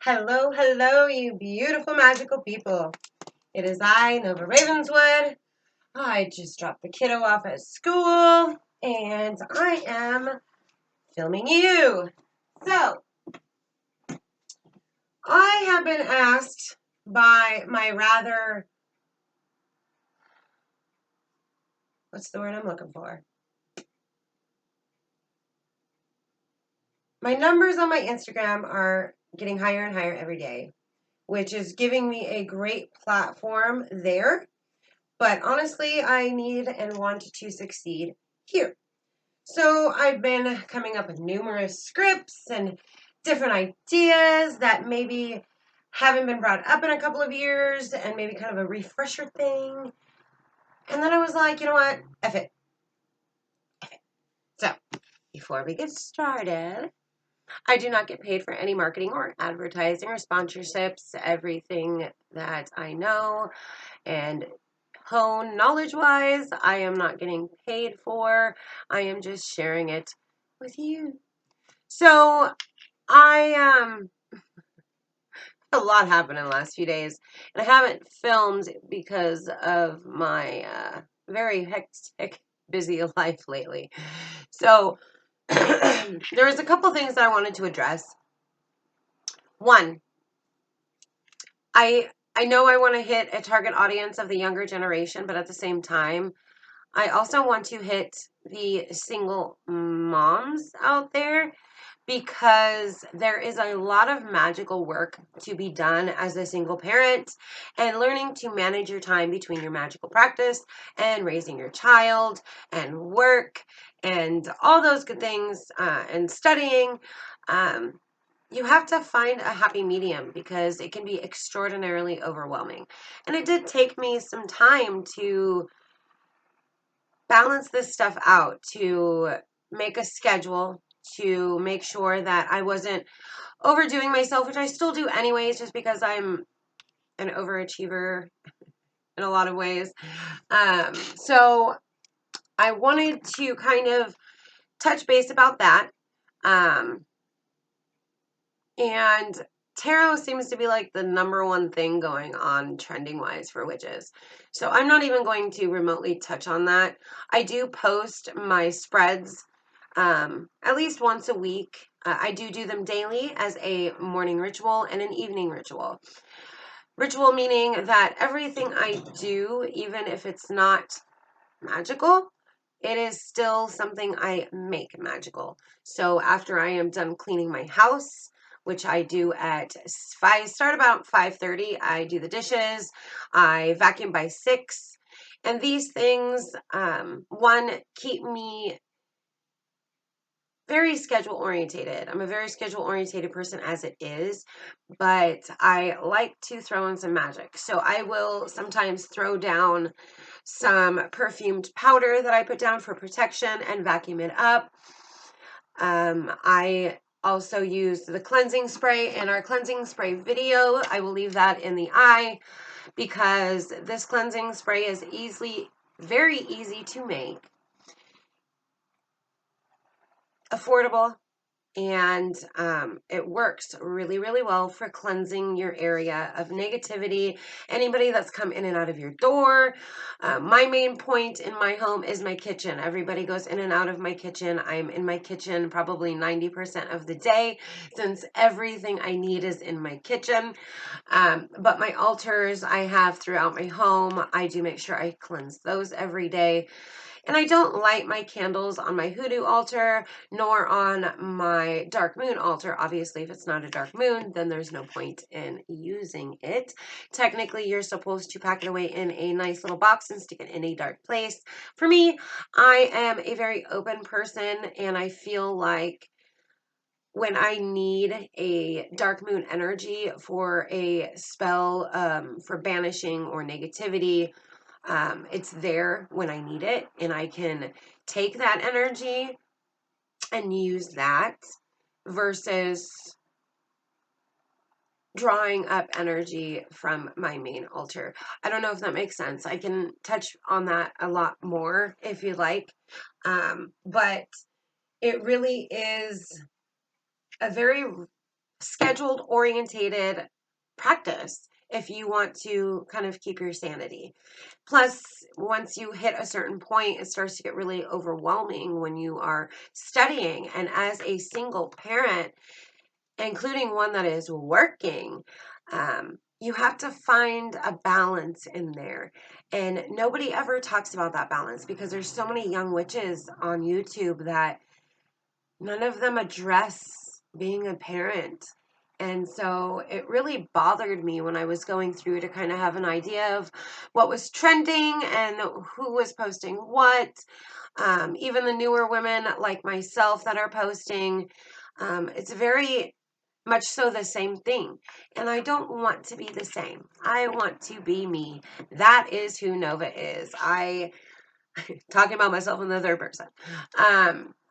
Hello, hello, you beautiful magical people. It is I, Nova Ravenswood. I just dropped the kiddo off at school, and I am filming you. So, I have been asked by my what's the word I'm looking for? My numbers on my Instagram are getting higher and higher every day, which is giving me a great platform there. But honestly, I need and want to succeed here. So I've been coming up with numerous scripts and different ideas that maybe haven't been brought up in a couple of years and maybe kind of a refresher thing. And then I was like, you know what? F it. So before we get started, I do not get paid for any marketing or advertising or sponsorships. Everything that I know and hone knowledge-wise, I am not getting paid for. I am just sharing it with you. So I a lot happened in the last few days, and I haven't filmed because of my very hectic, busy life lately. So there was a couple things that I wanted to address. One, I know I want to hit a target audience of the younger generation, but at the same time, I also want to hit the single moms out there because there is a lot of magical work to be done as a single parent and learning to manage your time between your magical practice and raising your child and work and all those good things and studying. Um, you have to find a happy medium because it can be extraordinarily overwhelming. And it did take me some time to balance this stuff out, to make a schedule, to make sure that I wasn't overdoing myself, which I still do anyways, just because I'm an overachiever in a lot of ways. So I wanted to kind of touch base about that. Um, and tarot seems to be like the number one thing going on trending wise for witches. So I'm not even going to remotely touch on that. I do post my spreads at least once a week. I do them daily as a morning ritual and an evening ritual. Ritual meaning that everything I do, even if it's not magical, it is still something I make magical. So after I am done cleaning my house, which I do at start about 5:30, I do the dishes, I vacuum by 6, and these things, one, keep me very schedule orientated. I'm a very schedule orientated person as it is, but I like to throw in some magic. So I will sometimes throw down some perfumed powder that I put down for protection and vacuum it up. I also use the cleansing spray in our cleansing spray video. I will leave that in the eye because this cleansing spray is very easy to make, affordable, and it works really, really well for cleansing your area of negativity. Anybody that's come in and out of your door. My main point in my home is my kitchen. Everybody goes in and out of my kitchen. I'm in my kitchen probably 90% of the day since everything I need is in my kitchen. But my altars I have throughout my home, I do make sure I cleanse those every day. And I don't light my candles on my hoodoo altar, nor on my dark moon altar. Obviously, if it's not a dark moon, then there's no point in using it. Technically, you're supposed to pack it away in a nice little box and stick it in a dark place. For me, I am a very open person, and I feel like when I need a dark moon energy for a spell, for banishing or negativity, it's there when I need it, and I can take that energy and use that versus drawing up energy from my main altar. I don't know if that makes sense. I can touch on that a lot more if you like, but it really is a very scheduled, orientated practice if you want to kind of keep your sanity. Plus, once you hit a certain point, it starts to get really overwhelming when you are studying. And as a single parent, including one that is working, you have to find a balance in there. And nobody ever talks about that balance because there's so many young witches on YouTube that none of them address being a parent. And so it really bothered me when I was going through to kind of have an idea of what was trending and who was posting what. Even the newer women like myself that are posting, it's very much so the same thing. And I don't want to be the same. I want to be me. That is who Nova is. Talking about myself in the third person.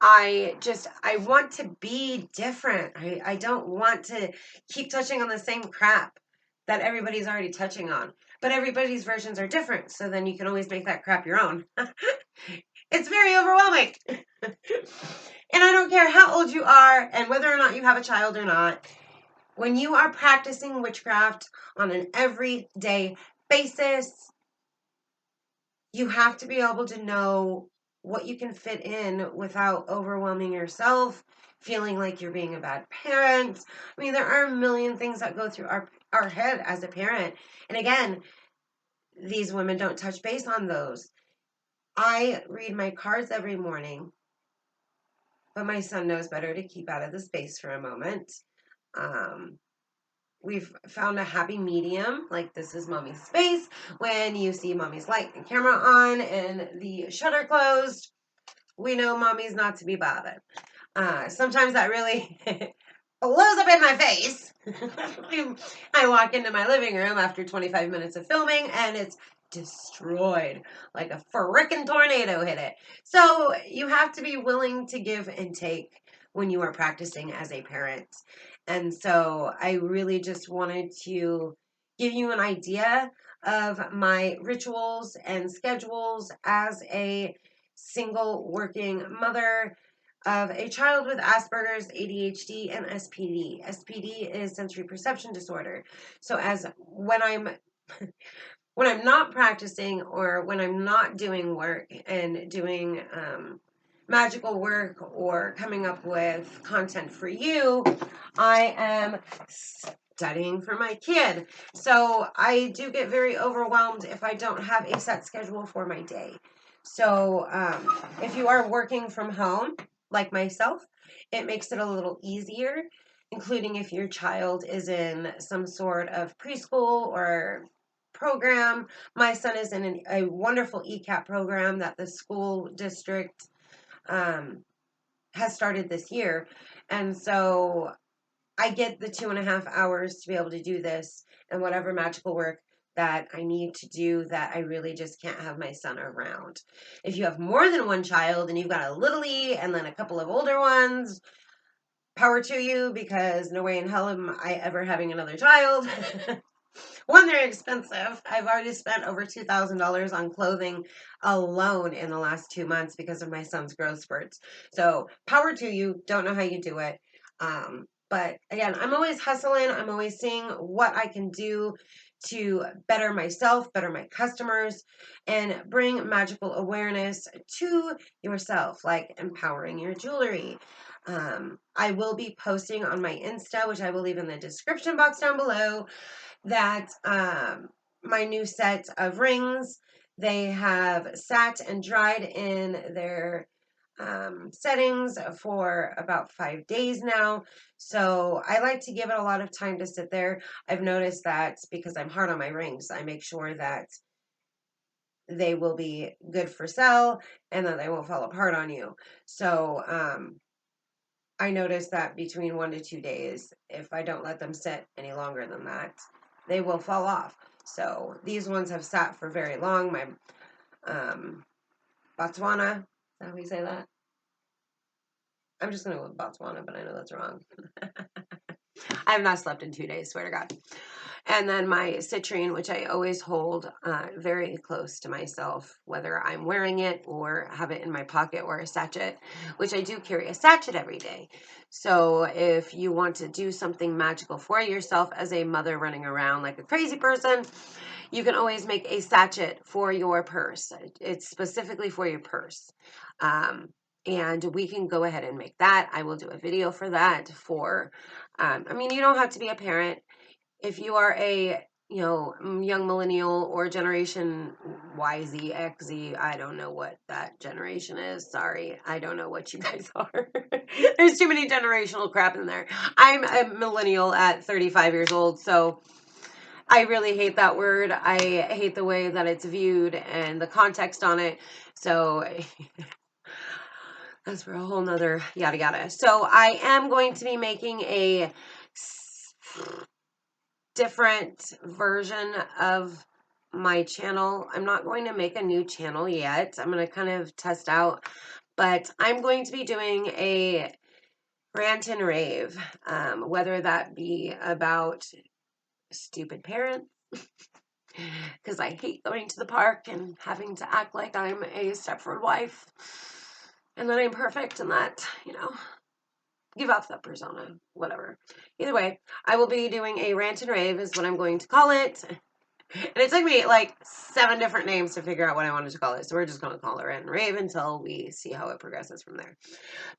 I want to be different. I don't want to keep touching on the same crap that everybody's already touching on. But everybody's versions are different, so then you can always make that crap your own. It's very overwhelming. And I don't care how old you are and whether or not you have a child or not. When you are practicing witchcraft on an everyday basis, you have to be able to know what you can fit in without overwhelming yourself, feeling like you're being a bad parent. I mean, there are a million things that go through our head as a parent. And again, these women don't touch base on those. I read my cards every morning, but my son knows better to keep out of the space for a moment. We've found a happy medium, like this is mommy's space. When you see mommy's light and camera on and the shutter closed, we know mommy's not to be bothered. Sometimes that really blows up in my face. I walk into my living room after 25 minutes of filming and it's destroyed like a frickin' tornado hit it. So you have to be willing to give and take when you are practicing as a parent. And so I really just wanted to give you an idea of my rituals and schedules as a single working mother of a child with Asperger's, ADHD, and SPD. SPD is sensory perception disorder. So as when I'm not practicing or when I'm not doing work and doing magical work or coming up with content for you, I am studying for my kid. So I do get very overwhelmed if I don't have a set schedule for my day. So if you are working from home, like myself, it makes it a little easier, including if your child is in some sort of preschool or program. My son is in a wonderful ECAP program that the school district has started this year. And so I get the 2.5 hours to be able to do this and whatever magical work that I need to do that I really just can't have my son around. If you have more than one child and you've got a little E and then a couple of older ones, power to you, because no way in hell am I ever having another child. One, they're expensive. I've already spent over $2,000 on clothing alone in the last 2 months because of my son's growth spurts. So power to you. Don't know how you do it. But again, I'm always hustling. I'm always seeing what I can do to better myself, better my customers, and bring magical awareness to yourself, like empowering your jewelry. I will be posting on my Insta, which I will leave in the description box down below, that my new set of rings, they have sat and dried in their settings for about 5 days now. So I like to give it a lot of time to sit there. I've noticed that because I'm hard on my rings, I make sure that they will be good for sale and that they won't fall apart on you. So I noticed that between 1 to 2 days, if I don't let them sit any longer than that, they will fall off. So these ones have sat for very long. My Botswana, is that how we say that? I'm just going to go with Botswana, but I know that's wrong. I have not slept in 2 days, swear to God. And then my citrine, which I always hold very close to myself, whether I'm wearing it or have it in my pocket or a sachet, which I do carry a sachet every day. So if you want to do something magical for yourself as a mother running around like a crazy person, you can always make a sachet for your purse. It's specifically for your purse. And we can go ahead and make that. I will do a video for that for, I mean, you don't have to be a parent. If you are a, young millennial or generation YZ, XZ, I don't know what that generation is. Sorry, I don't know what you guys are. There's too many generational crap in there. I'm a millennial at 35 years old, so I really hate that word. I hate the way that it's viewed and the context on it. So that's for a whole nother yada yada. So I am going to be making a different version of my channel. I'm not going to make a new channel yet. I'm going to kind of test out, but I'm going to be doing a rant and rave, whether that be about stupid parents, because I hate going to the park and having to act like I'm a Stepford wife and that I'm perfect and that, give off that persona, whatever. Either way, I will be doing a rant and rave is what I'm going to call it. And it took me like 7 different names to figure out what I wanted to call it. So we're just going to call it rant and rave until we see how it progresses from there.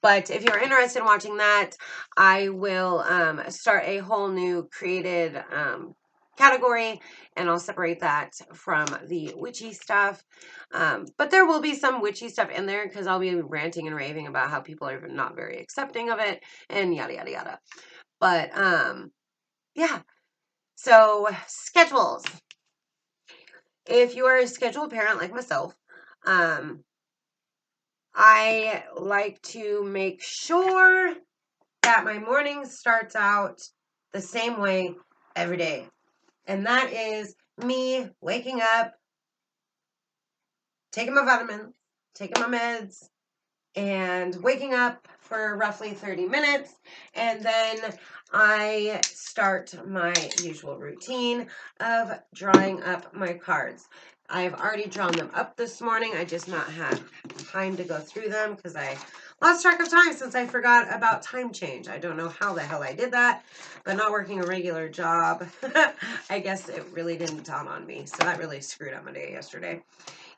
But if you're interested in watching that, I will start a whole new created category, and I'll separate that from the witchy stuff. But there will be some witchy stuff in there because I'll be ranting and raving about how people are not very accepting of it and yada, yada, yada. But yeah, so schedules. If you are a scheduled parent like myself, I like to make sure that my morning starts out the same way every day. And that is me waking up, taking my vitamins, taking my meds, and waking up for roughly 30 minutes. And then I start my usual routine of drawing up my cards. I've already drawn them up this morning. I just not had time to go through them because I lost track of time since I forgot about time change. I don't know how the hell I did that, but not working a regular job, I guess it really didn't dawn on me. So that really screwed up my day yesterday.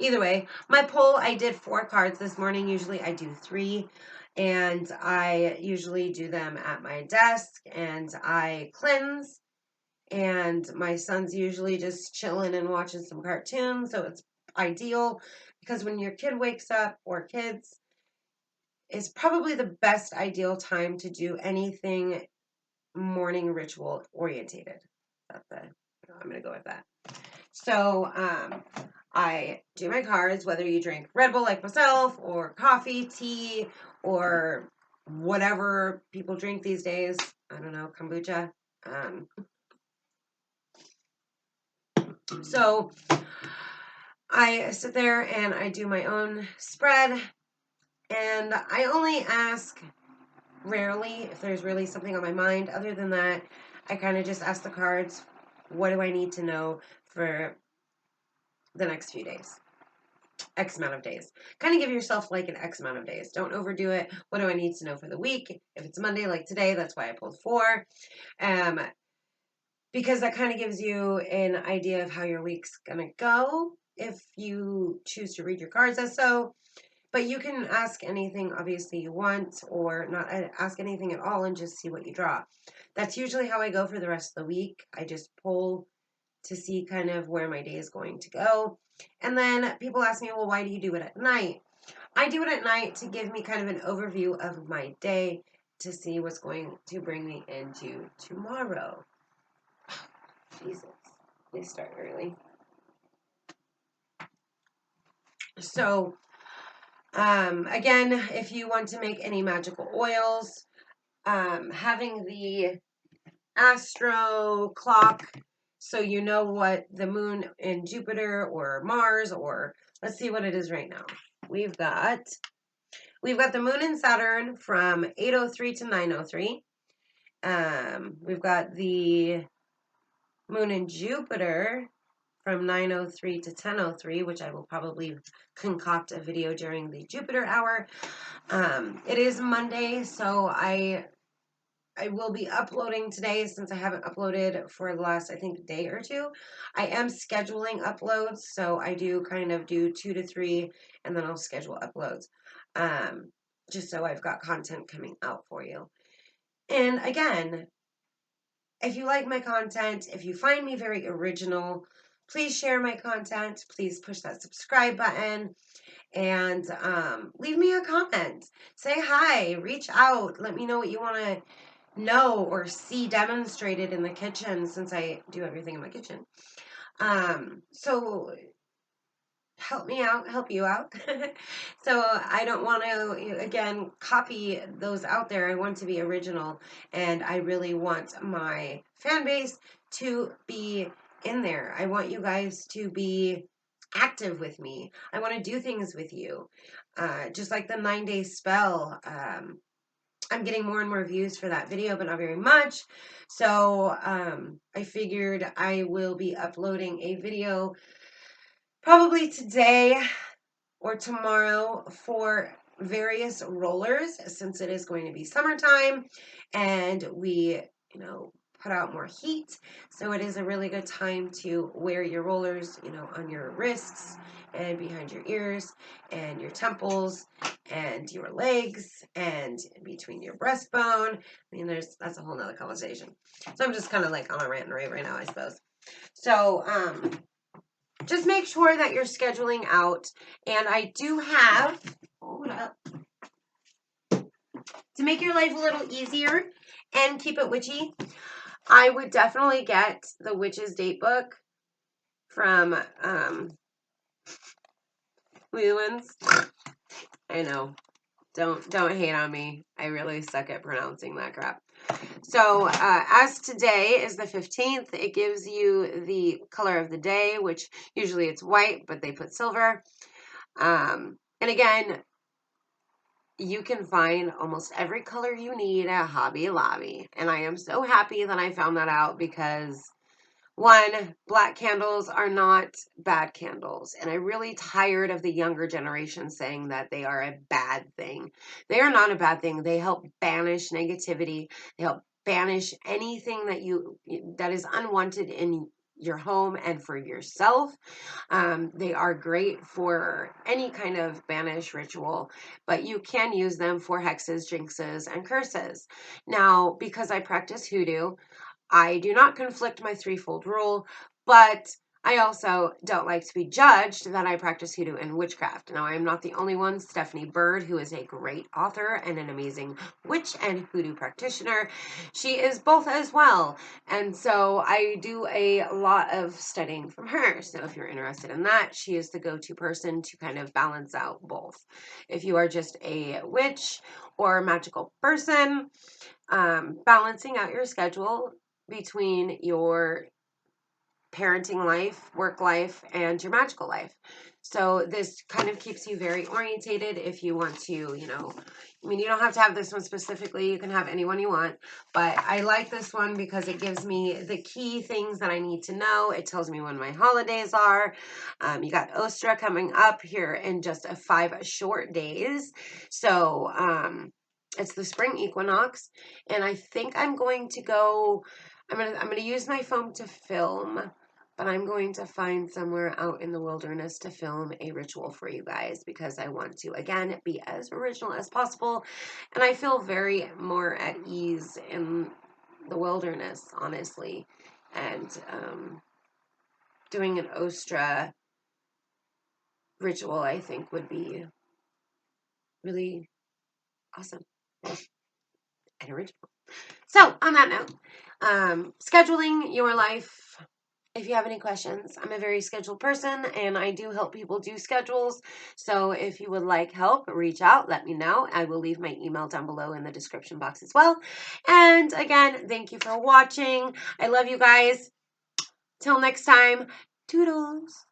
Either way, my poll, I did 4 cards this morning. Usually I do 3, and I usually do them at my desk, and I cleanse, and my son's usually just chilling and watching some cartoons, so it's ideal, because when your kid wakes up, or kids, it's probably the best ideal time to do anything morning ritual orientated. I'm going to go with that. So, I do my cards, whether you drink Red Bull like myself, or coffee, tea, or whatever people drink these days. I don't know, kombucha. So I sit there and I do my own spread, and I only ask rarely if there's really something on my mind. Other than that, I kind of just ask the cards, what do I need to know for the next few days? X amount of days. Kind of give yourself like an X amount of days. Don't overdo it. What do I need to know for the week? If it's Monday like today, that's why I pulled 4. Because that kind of gives you an idea of how your week's going to go if you choose to read your cards as so. But you can ask anything obviously you want, or not ask anything at all and just see what you draw. That's usually how I go for the rest of the week. I just pull to see kind of where my day is going to go. And then people ask me, well, why do you do it at night? I do it at night to give me kind of an overview of my day to see what's going to bring me into tomorrow. Jesus, they start early. So, again, if you want to make any magical oils, having the astro clock, so you know what the moon in Jupiter or Mars, or let's see what it is right now. We've got the moon in Saturn from 8:03 to 9:03. We've got the Moon and Jupiter from 9:03 to 10:03, which I will probably concoct a video during the Jupiter hour. It is Monday, so I will be uploading today since I haven't uploaded for the last, I think, day or two. I am scheduling uploads, so I do kind of do 2 to 3, and then I'll schedule uploads, just so I've got content coming out for you. And again, if you like my content, if you find me very original, please share my content. Please push that subscribe button and leave me a comment. Say hi, reach out, let me know what you want to know or see demonstrated in the kitchen, since I do everything in my kitchen. So help me out, help you out. So I don't want to, again, copy those out there. I want to be original, and I really want my fan base to be in there. I want you guys to be active with me. I want to do things with you. Just like the 9-day spell. I'm getting more and more views for that video, but not very much. So I figured I will be uploading a video probably today or tomorrow for various rollers, since it is going to be summertime and we, put out more heat. So it is a really good time to wear your rollers, on your wrists and behind your ears and your temples and your legs and between your breastbone. I mean, that's a whole nother conversation. So I'm just kind of like on a rant and rave right now, I suppose. So, just make sure that you're scheduling out. And I do have, hold up, to make your life a little easier and keep it witchy, I would definitely get the Witch's Date Book from Leland's. I know. Don't hate on me. I really suck at pronouncing that crap. So as today is the 15th, it gives you the color of the day, which usually it's white, but they put silver. And again, you can find almost every color you need at Hobby Lobby. And I am so happy that I found that out, because one, black candles are not bad candles. And I'm really tired of the younger generation saying that they are a bad thing. They are not a bad thing. They help banish negativity. They help banish anything that is unwanted in your home and for yourself. They are great for any kind of banish ritual, but you can use them for hexes, jinxes, and curses. Now, because I practice hoodoo, I do not conflict my threefold rule, but I also don't like to be judged that I practice hoodoo and witchcraft. Now, I am not the only one. Stephanie Bird, who is a great author and an amazing witch and hoodoo practitioner, she is both as well. And so I do a lot of studying from her. So if you're interested in that, she is the go-to person to kind of balance out both. If you are just a witch or magical person, balancing out your schedule between your parenting life, work life, and your magical life. So this kind of keeps you very orientated if you want to, you don't have to have this one specifically. You can have any one you want. But I like this one because it gives me the key things that I need to know. It tells me when my holidays are. You got Ostra coming up here in just 5 short days. So, it's the spring equinox, and I think I'm going to go, I'm gonna use my phone to film, but I'm going to find somewhere out in the wilderness to film a ritual for you guys, because I want to, again, be as original as possible, and I feel very more at ease in the wilderness, honestly, and doing an Ostra ritual, I think, would be really awesome and original. So, on that note, scheduling your life. If you have any questions, I'm a very scheduled person, and I do help people do schedules. So if you would like help, reach out, let me know. I will leave my email down below in the description box as well. And again, thank you for watching. I love you guys. Till next time, toodles.